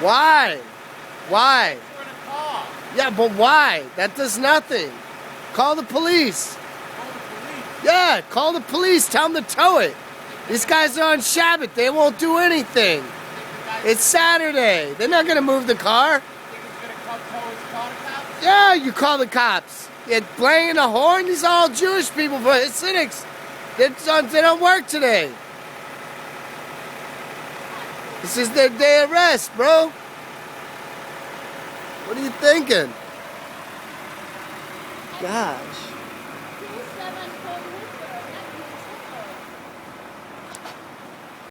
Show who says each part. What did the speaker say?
Speaker 1: Why? Why?
Speaker 2: For the car.
Speaker 1: Yeah, but why? That does nothing. Call the police.
Speaker 2: Call the police.
Speaker 1: Yeah, call the police. Tell them to tow it. These guys are on Shabbat. They won't do anything. It's Saturday. They're not going to move the car.
Speaker 2: Think he's gonna come tow his car to cops?
Speaker 1: Yeah, you call the cops. You're playing a horn. These are all Jewish people for Hasidics. They don't work today. This is their day of rest, bro. What are you thinking? Gosh.